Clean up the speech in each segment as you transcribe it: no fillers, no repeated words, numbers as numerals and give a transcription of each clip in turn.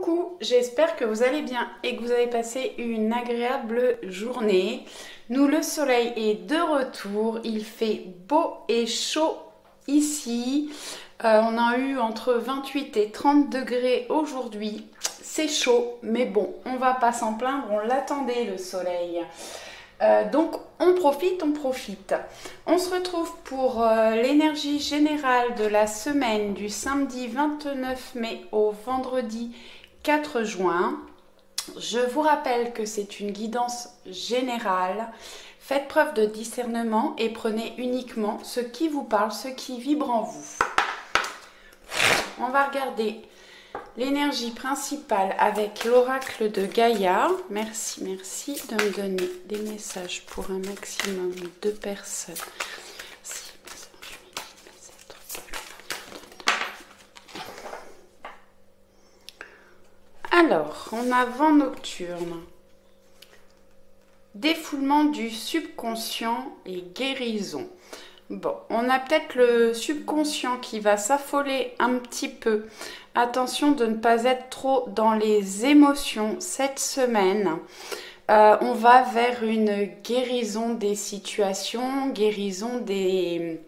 Coucou, j'espère que vous allez bien et que vous avez passé une agréable journée. Nous, le soleil est de retour, il fait beau et chaud ici. On a eu entre 28 et 30 degrés aujourd'hui. C'est chaud, mais bon, on va pas s'en plaindre, on l'attendait le soleil. Donc on profite, on profite. On se retrouve pour l'énergie générale de la semaine du samedi 29 mai au vendredi 4 juin. Je vous rappelle que c'est une guidance générale. Faites preuve de discernement et prenez uniquement ce qui vous parle, ce qui vibre en vous. On va regarder l'énergie principale avec l'oracle de Gaïa. Merci de me donner des messages pour un maximum de personnes. Alors, on a vent nocturne, défoulement du subconscient et guérison. Bon, on a peut-être le subconscient qui va s'affoler un petit peu. Attention de ne pas être trop dans les émotions cette semaine. On va vers une guérison des situations, guérison des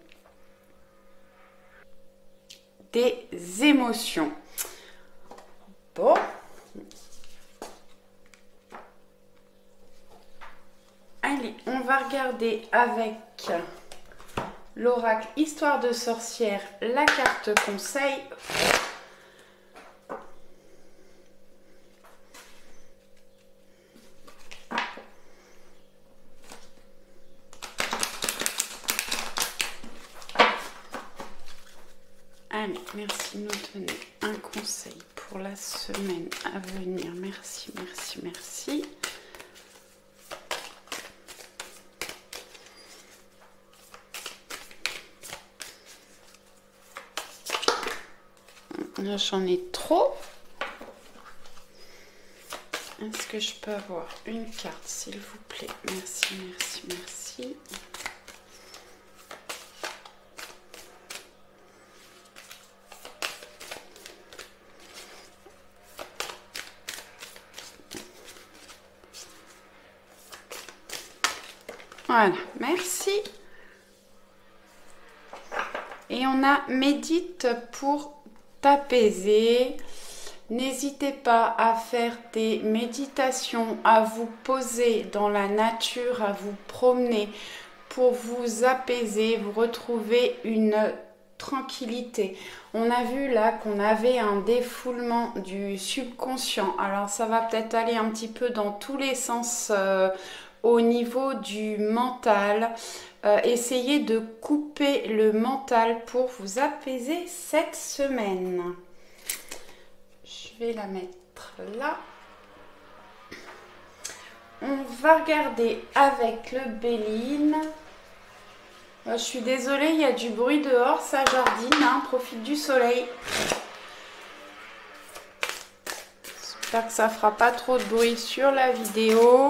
émotions. Bon. Allez, on va regarder avec l'oracle Histoire de sorcière, la carte conseil. Allez, merci de nous donner un conseil pour la semaine à venir. Merci. Là, j'en ai trop. Est-ce que je peux avoir une carte, s'il vous plaît? Merci. Voilà, merci. Et on a médite pour t'apaiser. N'hésitez pas à faire des méditations, à vous poser dans la nature, à vous promener pour vous apaiser, vous retrouver une tranquillité. On a vu là qu'on avait un défoulement du subconscient. Alors ça va peut-être aller un petit peu dans tous les sens au niveau du mental. Essayez de couper le mental pour vous apaiser cette semaine. Je vais la mettre là. On va regarder avec le Béline. Je suis désolée, il y a du bruit dehors, ça jardine, hein, profite du soleil. J'espère que ça fera pas trop de bruit sur la vidéo.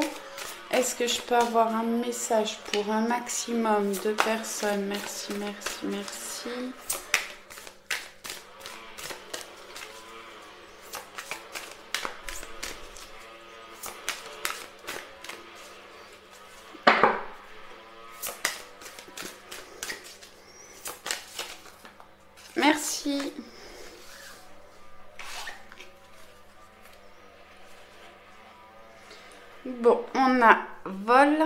Est-ce que je peux avoir un message pour un maximum de personnes? Merci. Merci. Bon, on a vol,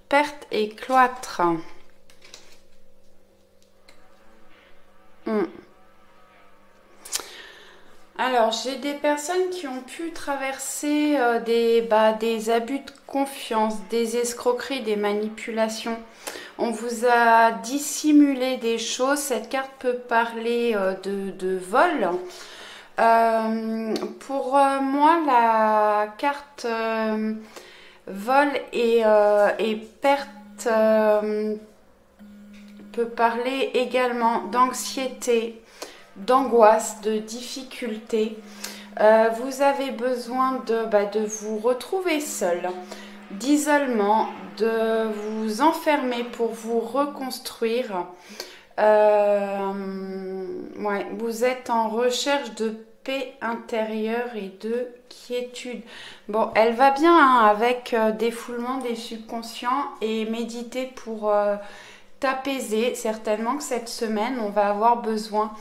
perte et cloître. Alors, j'ai des personnes qui ont pu traverser des abus de confiance, des escroqueries, des manipulations. On vous a dissimulé des choses. Cette carte peut parler de vol. Pour moi, la carte vol et perte peut parler également d'anxiété, d'angoisse, de difficulté. Vous avez besoin de vous retrouver seul, d'isolement, de vous enfermer pour vous reconstruire. Ouais, vous êtes en recherche de paix intérieure et de quiétude. Bon, elle va bien hein, avec défoulement des subconscients et méditer pour t'apaiser. Certainement que cette semaine, on va avoir besoin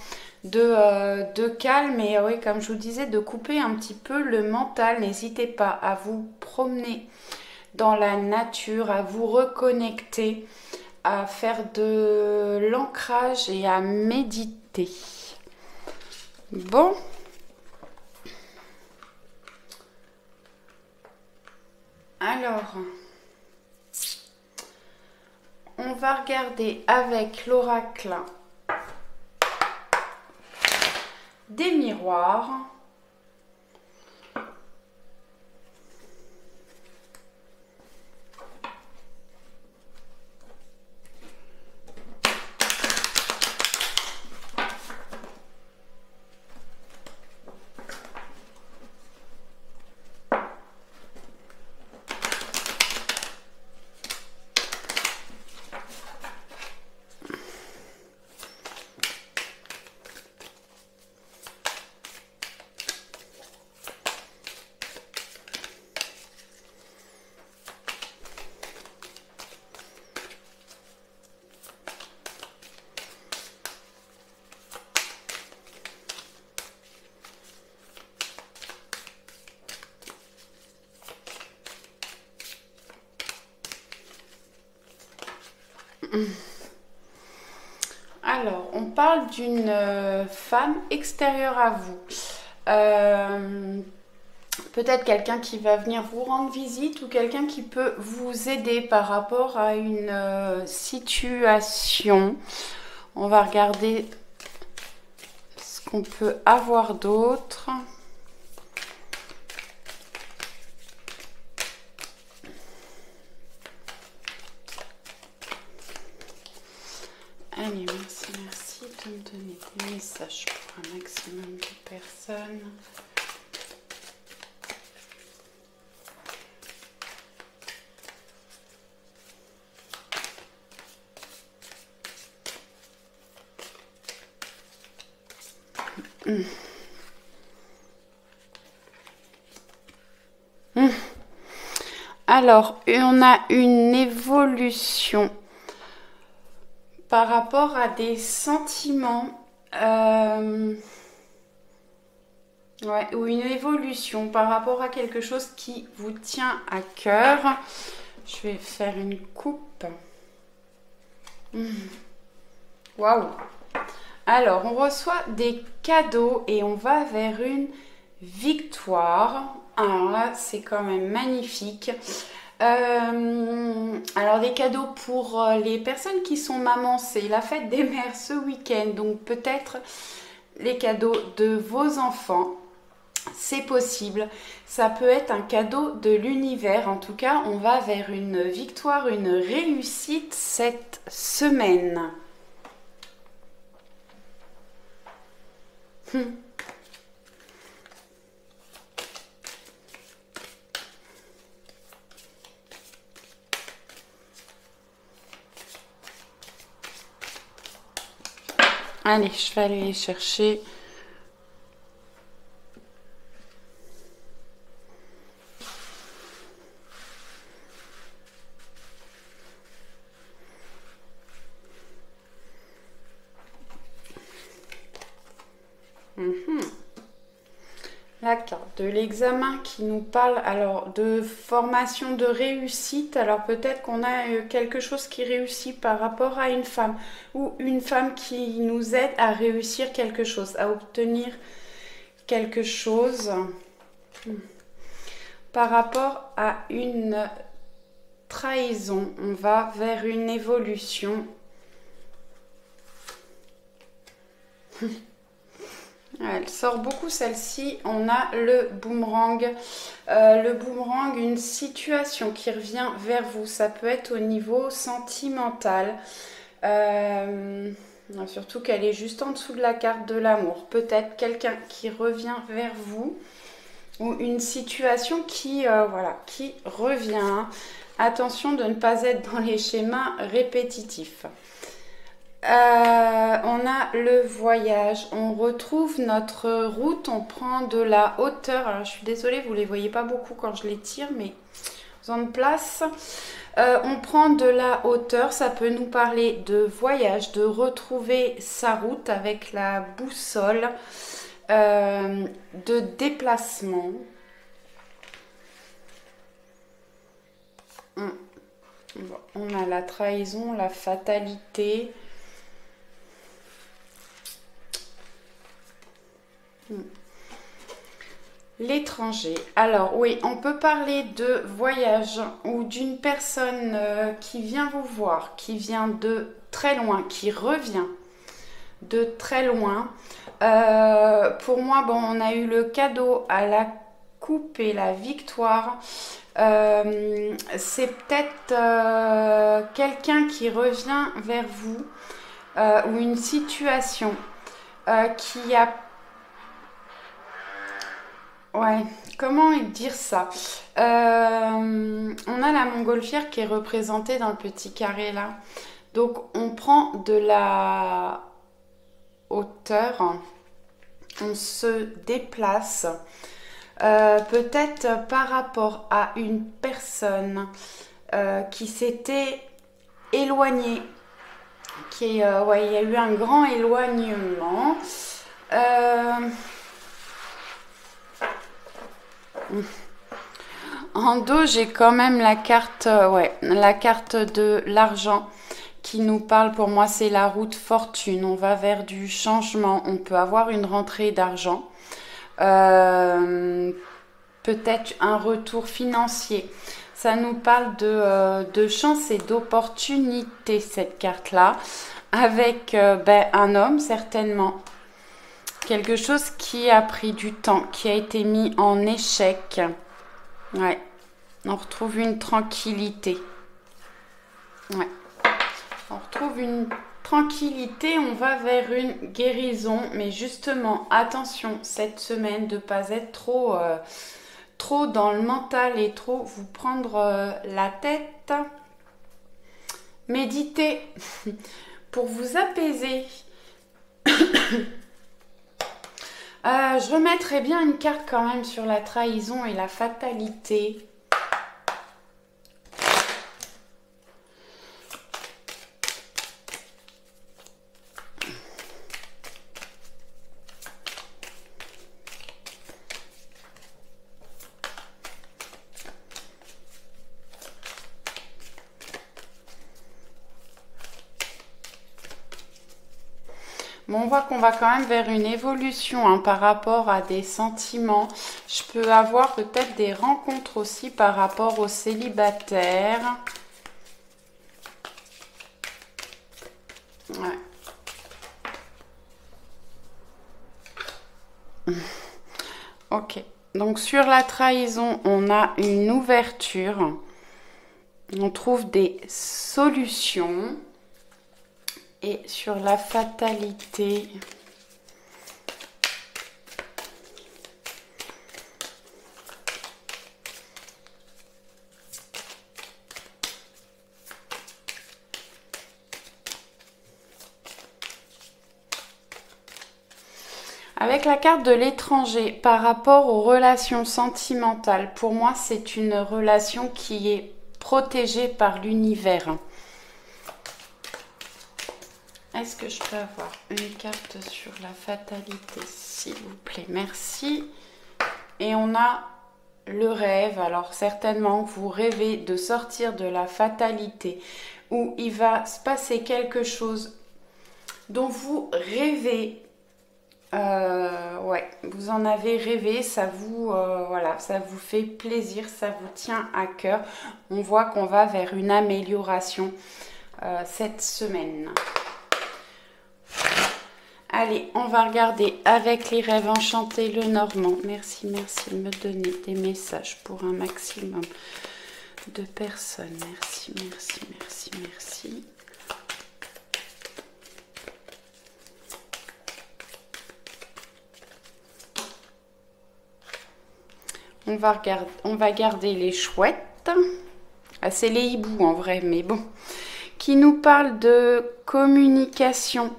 de calme et oui, comme je vous disais, de couper un petit peu le mental. N'hésitez pas à vous promener dans la nature, à vous reconnecter, à faire de l'ancrage et à méditer. Bon. Alors, on va regarder avec l'oracle des miroirs. Alors, on parle d'une femme extérieure à vous. Peut-être quelqu'un qui va venir vous rendre visite ou quelqu'un qui peut vous aider par rapport à une situation. On va regarder ce qu'on peut avoir d'autre. Allez, merci de me donner des messages pour un maximum de personnes. Alors, on a une évolution par rapport à des sentiments, ou une évolution par rapport à quelque chose qui vous tient à cœur. Je vais faire une coupe. Waouh! Alors, on reçoit des cadeaux et on va vers une victoire. Alors là, c'est quand même magnifique. Alors, des cadeaux pour les personnes qui sont mamans, c'est la fête des mères ce week-end. Donc, peut-être les cadeaux de vos enfants. C'est possible. Ça peut être un cadeau de l'univers. En tout cas, on va vers une victoire, une réussite cette semaine. Allez, je vais aller chercher. La carte de l'examen qui nous parle alors de formation, de réussite. Alors peut-être qu'on a quelque chose qui réussit par rapport à une femme ou une femme qui nous aide à réussir quelque chose, à obtenir quelque chose par rapport à une trahison. On va vers une évolution. Elle sort beaucoup celle-ci. On a le boomerang. Le boomerang, une situation qui revient vers vous. Ça peut être au niveau sentimental. Surtout qu'elle est juste en dessous de la carte de l'amour. Peut-être quelqu'un qui revient vers vous. Ou une situation qui revient. Attention de ne pas être dans les schémas répétitifs. On a le voyage, on retrouve notre route, on prend de la hauteur. Alors je suis désolée, vous ne les voyez pas beaucoup quand je les tire, mais besoin de place. On prend de la hauteur, ça peut nous parler de voyage, de retrouver sa route avec la boussole, de déplacement. On a la trahison, la fatalité. L'étranger. Alors oui, on peut parler de voyage ou d'une personne qui vient vous voir, qui vient de très loin, qui revient de très loin. Pour moi, bon, on a eu le cadeau à la coupe et la victoire. C'est peut-être quelqu'un qui revient vers vous ou une situation qui a... Ouais, comment dire ça? On a la montgolfière qui est représentée dans le petit carré là. Donc on prend de la hauteur, on se déplace. Peut-être par rapport à une personne qui s'était éloignée, ouais, il y a eu un grand éloignement. En dos, j'ai quand même la carte, ouais, la carte de l'argent qui nous parle. Pour moi, c'est la route fortune. On va vers du changement. On peut avoir une rentrée d'argent. Peut-être un retour financier. Ça nous parle de chance et d'opportunité, cette carte-là. Avec un homme, certainement. Quelque chose qui a pris du temps, qui a été mis en échec. Ouais. On retrouve une tranquillité. Ouais. On retrouve une tranquillité, on va vers une guérison. Mais justement, attention, cette semaine, de ne pas être trop dans le mental et trop vous prendre la tête. Méditez pour vous apaiser. Je remettrai bien une carte quand même sur la trahison et la fatalité. Bon, on voit qu'on va quand même vers une évolution hein, par rapport à des sentiments. Je peux avoir peut-être des rencontres aussi par rapport aux célibataires. Ouais. Ok. Donc sur la trahison, on a une ouverture. On trouve des solutions. Et sur la fatalité, avec la carte de l'étranger, par rapport aux relations sentimentales, pour moi, c'est une relation qui est protégée par l'univers. Est-ce que je peux avoir une carte sur la fatalité, s'il vous plaît? Merci. Et on a le rêve. Alors, certainement, vous rêvez de sortir de la fatalité où il va se passer quelque chose dont vous rêvez. Ouais, vous en avez rêvé, ça vous, voilà, ça vous fait plaisir, ça vous tient à cœur. On voit qu'on va vers une amélioration cette semaine. Allez, on va regarder avec les rêves enchantés le Normand. Merci, merci de me donner des messages pour un maximum de personnes. Merci, merci, merci, merci. On va garder les chouettes. Ah, c'est les hiboux en vrai, mais bon. qui nous parle de communication.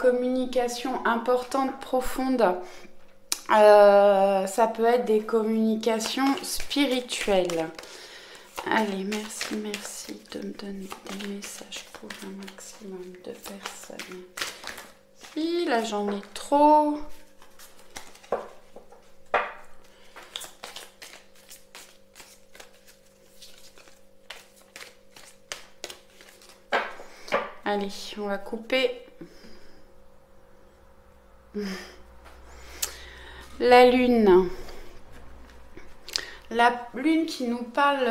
Communication importante, profonde. Ça peut être des communications spirituelles. Allez, merci de me donner des messages pour un maximum de personnes. Si, là j'en ai trop. Allez, on va couper. La lune. La lune qui nous parle,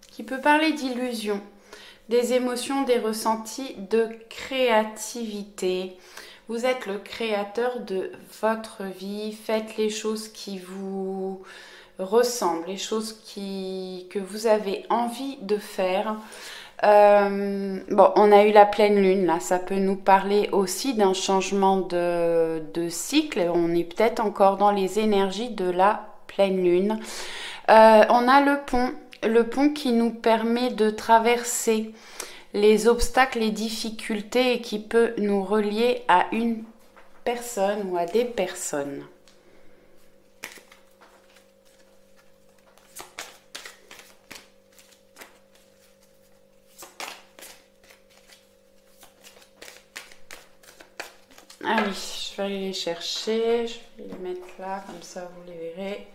qui peut parler d'illusions, des émotions, des ressentis, de créativité. Vous êtes le créateur de votre vie. Faites les choses qui vous ressemblent, les choses que vous avez envie de faire. Bon, on a eu la pleine lune, là, ça peut nous parler aussi d'un changement de cycle. On est peut-être encore dans les énergies de la pleine lune. On a le pont qui nous permet de traverser les obstacles, les difficultés et qui peut nous relier à une personne ou à des personnes. Allez, je vais aller les chercher, je vais les mettre là, comme ça vous les verrez.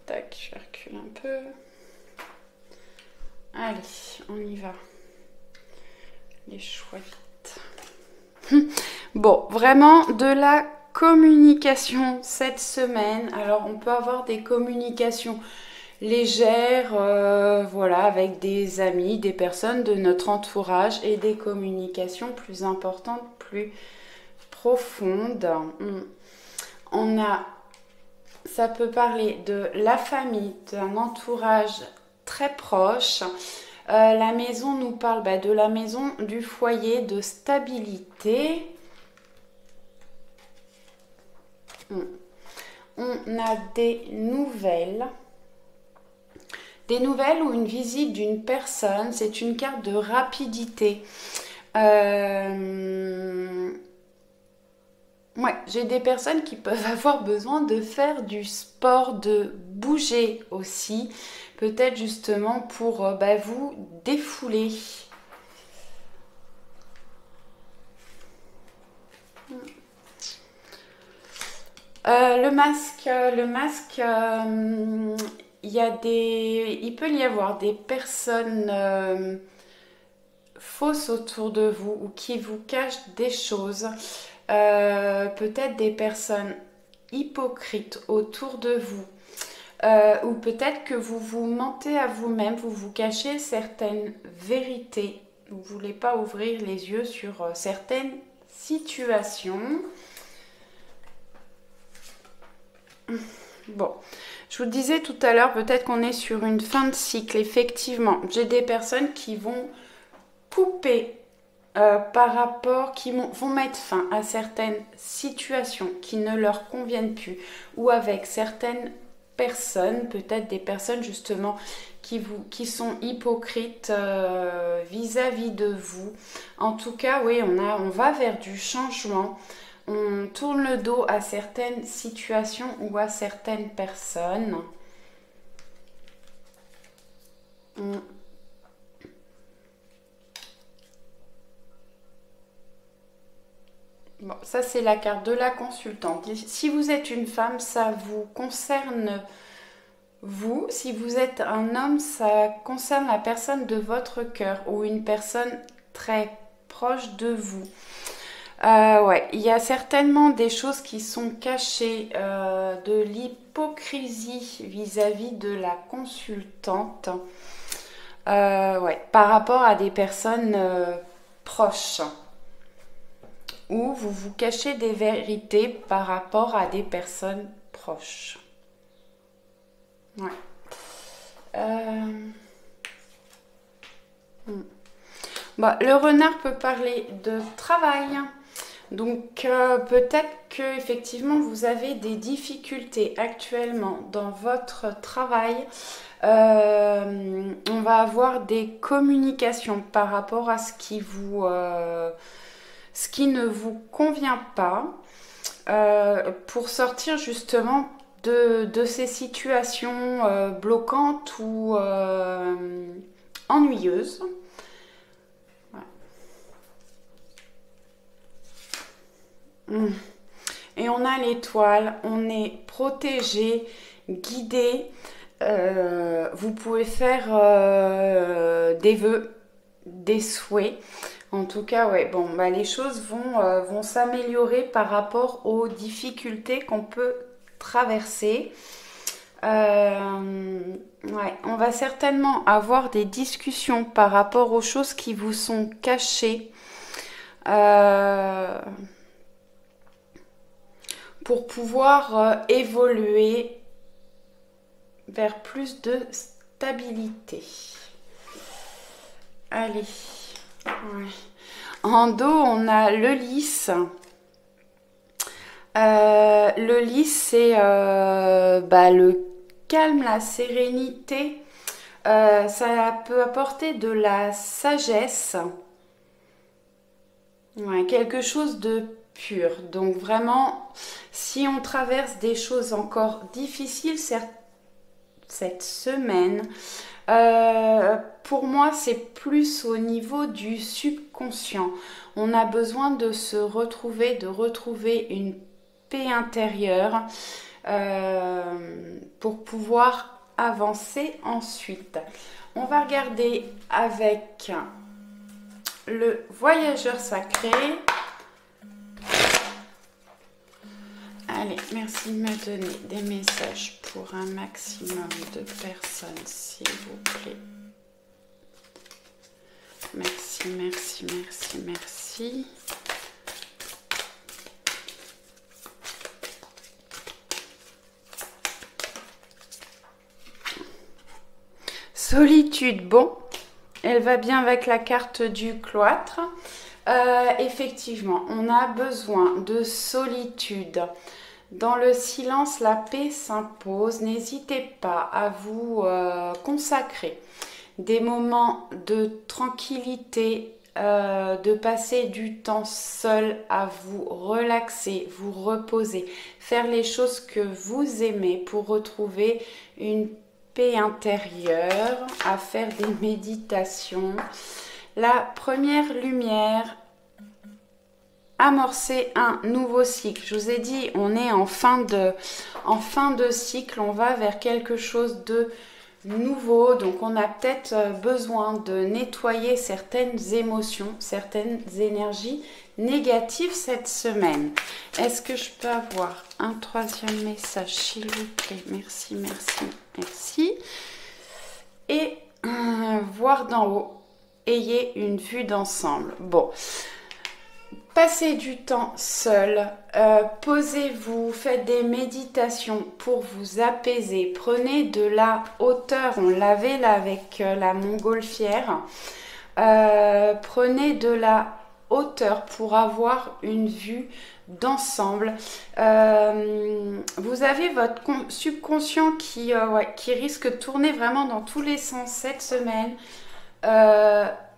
Tac, je recule un peu. Allez, on y va. Les chouettes. Bon, vraiment de la communication cette semaine. Alors, on peut avoir des communications légères, voilà, avec des amis, des personnes de notre entourage et des communications plus importantes, plus profonde. Ça peut parler de la famille, d'un entourage très proche. La maison nous parle de la maison, du foyer, de stabilité. On a des nouvelles ou une visite d'une personne. C'est une carte de rapidité. Ouais, j'ai des personnes qui peuvent avoir besoin de faire du sport, de bouger aussi, peut-être justement pour vous défouler. Le masque, il peut y avoir des personnes fausses autour de vous ou qui vous cachent des choses. Peut-être des personnes hypocrites autour de vous, ou peut-être que vous vous mentez à vous-même, vous vous cachez certaines vérités, vous ne voulez pas ouvrir les yeux sur certaines situations. Bon, je vous disais tout à l'heure, peut-être qu'on est sur une fin de cycle, effectivement. J'ai des personnes qui vont couper par rapport, qui vont mettre fin à certaines situations qui ne leur conviennent plus, ou avec certaines personnes, peut-être des personnes justement qui sont hypocrites vis-à-vis de vous. En tout cas, oui, on va vers du changement. On tourne le dos à certaines situations ou à certaines personnes. Bon, ça c'est la carte de la consultante. Si vous êtes une femme, ça vous concerne vous. Si vous êtes un homme, ça concerne la personne de votre cœur ou une personne très proche de vous. Ouais, il y a certainement des choses qui sont cachées, de l'hypocrisie vis-à-vis de la consultante. Ouais, par rapport à des personnes proches. Ou vous vous cachez des vérités par rapport à des personnes proches. Ouais. Bon, le renard peut parler de travail. Donc peut-être que effectivement vous avez des difficultés actuellement dans votre travail. On va avoir des communications par rapport à ce qui ne vous convient pas, pour sortir justement de ces situations bloquantes ou ennuyeuses. Et on a l'étoile, on est protégé, guidé. Vous pouvez faire des vœux, des souhaits. En tout cas, ouais, bon, bah, les choses vont s'améliorer par rapport aux difficultés qu'on peut traverser. Ouais, on va certainement avoir des discussions par rapport aux choses qui vous sont cachées. Pour pouvoir évoluer vers plus de stabilité. Allez. Ouais. En dos, on a le lys. Le lys, c'est le calme, la sérénité. Ça peut apporter de la sagesse. Ouais, quelque chose de pur. Donc vraiment, si on traverse des choses encore difficiles cette semaine, pour moi c'est plus au niveau du subconscient. On a besoin de se retrouver, de retrouver une paix intérieure pour pouvoir avancer ensuite. On va regarder avec le voyageur sacré. Allez, merci de me donner des messages pour un maximum de personnes, s'il vous plaît. Merci, merci, merci, merci. Solitude, bon, elle va bien avec la carte du cloître. Effectivement, on a besoin de solitude. Dans le silence, la paix s'impose. N'hésitez pas à vous consacrer des moments de tranquillité, de passer du temps seul à vous relaxer, vous reposer, faire les choses que vous aimez pour retrouver une paix intérieure, à faire des méditations. La première lumière, amorcer un nouveau cycle. Je vous ai dit, on est en fin de cycle, on va vers quelque chose de nouveau. Donc on a peut-être besoin de nettoyer certaines émotions, certaines énergies négatives cette semaine. Est-ce que je peux avoir un troisième message, s'il vous plaît? Merci, merci, merci. Et voir d'en haut. Ayez une vue d'ensemble. Bon, passez du temps seul, posez-vous, faites des méditations pour vous apaiser, prenez de la hauteur, on l'avait là avec la montgolfière, prenez de la hauteur pour avoir une vue d'ensemble. Vous avez votre subconscient qui risque de tourner vraiment dans tous les sens cette semaine.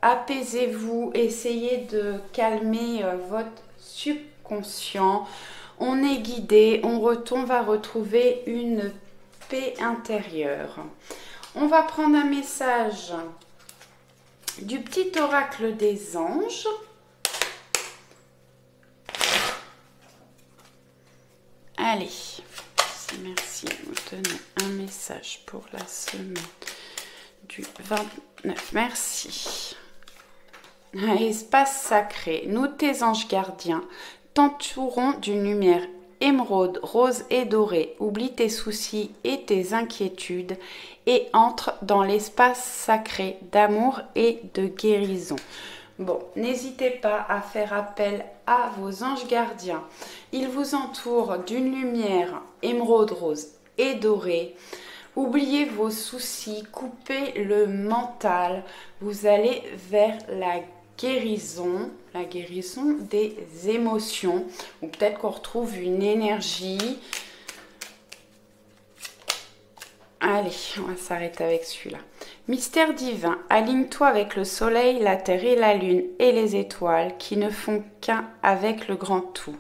Apaisez-vous, essayez de calmer votre subconscient. On est guidé, on va retrouver une paix intérieure. On va prendre un message du petit oracle des anges. Allez, merci de nous donner un message pour la semaine du 29. Merci. Espace sacré, nous tes anges gardiens t'entourons d'une lumière émeraude, rose et dorée. Oublie tes soucis et tes inquiétudes et entre dans l'espace sacré d'amour et de guérison. Bon, n'hésitez pas à faire appel à vos anges gardiens. Ils vous entourent d'une lumière émeraude, rose et dorée. Oubliez vos soucis, coupez le mental. Vous allez vers la guérison, la guérison des émotions, ou peut-être qu'on retrouve une énergie. Allez, on va s'arrêter avec celui-là. Mystère divin, aligne-toi avec le soleil, la terre et la lune et les étoiles qui ne font qu'un avec le grand tout.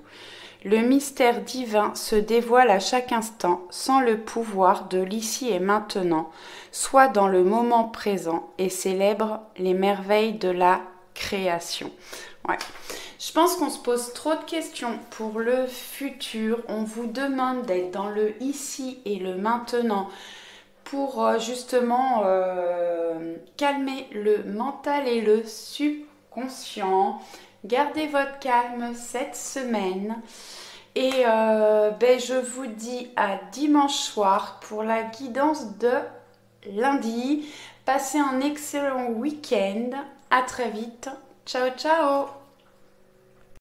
Le mystère divin se dévoile à chaque instant sans le pouvoir de l'ici et maintenant, soit dans le moment présent et célèbre les merveilles de la création. Ouais. Je pense qu'on se pose trop de questions pour le futur. On vous demande d'être dans le ici et le maintenant pour justement calmer le mental et le subconscient. Gardez votre calme cette semaine et je vous dis à dimanche soir pour la guidance de lundi. Passez un excellent week-end. À très vite. Ciao, ciao!